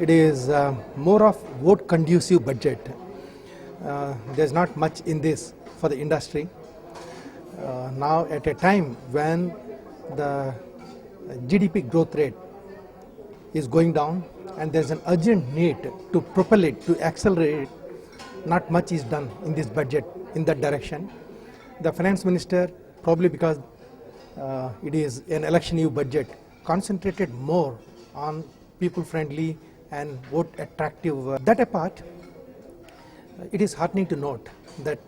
it is more of vote conducive budget. There's not much in this for the industry. Now at a time when the GDP growth rate is going down and there's an urgent need to propel it, to accelerate it, not much is done in this budget in that direction. The finance minister, probably because it is an election year budget, concentrated more on people-friendly and vote-attractive. That apart, it is heartening to note that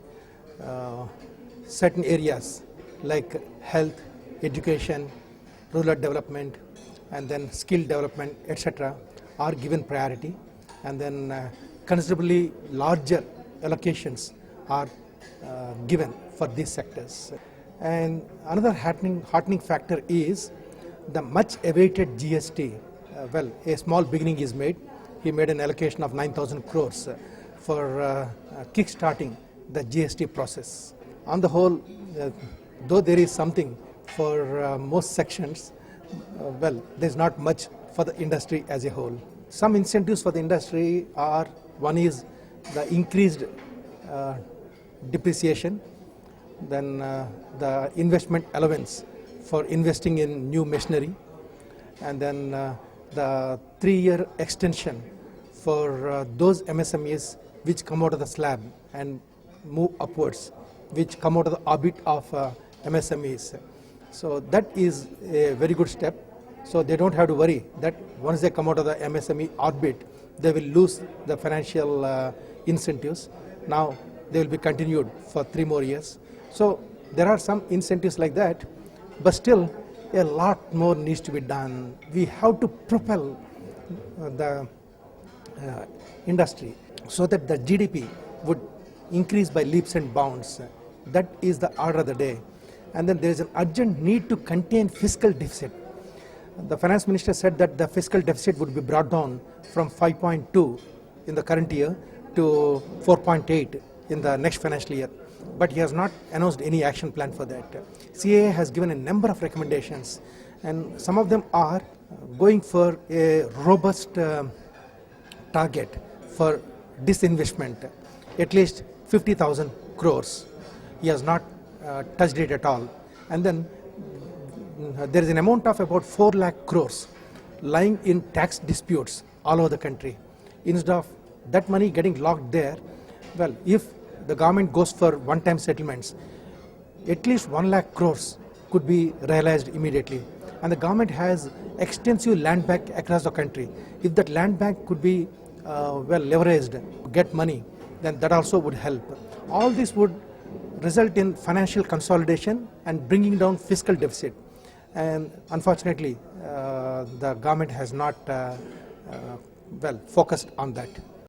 certain areas like health, education, rural development, and then skill development, etc., are given priority, and then considerably larger allocations are given for these sectors. And another heartening factor is the much awaited GST. Well, a small beginning is made. He made an allocation of 9,000 crores for kick-starting the GST process. On the whole, though there is something for most sections, well, there's not much for the industry as a whole. Some incentives for the industry are, one is the increased depreciation, then the investment allowance for investing in new machinery, and then the 3-year extension for those MSMEs which come out of the slab and move upwards, which come out of the orbit of MSMEs. So that is a very good step. So they don't have to worry that once they come out of the MSME orbit, they will lose the financial incentives. Now they will be continued for 3 more years. So there are some incentives like that, but still a lot more needs to be done. We have to propel the industry so that the GDP would increase by leaps and bounds. That is the order of the day. And then there is an urgent need to contain fiscal deficit. The finance minister said that the fiscal deficit would be brought down from 5.2 in the current year to 4.8 in the next financial year. But he has not announced any action plan for that. CAA has given a number of recommendations, and some of them are going for a robust target for disinvestment, at least 50,000 crores. He has not touched it at all. And then there is an amount of about 4 lakh crores lying in tax disputes all over the country. Instead of that money getting locked there, well, if the government goes for one-time settlements, at least 1 lakh crores could be realized immediately. And the government has extensive land bank across the country. If that land bank could be well leveraged, get money, then that also would help. All this would result in financial consolidation and bringing down fiscal deficit. And unfortunately, the government has not well focused on that.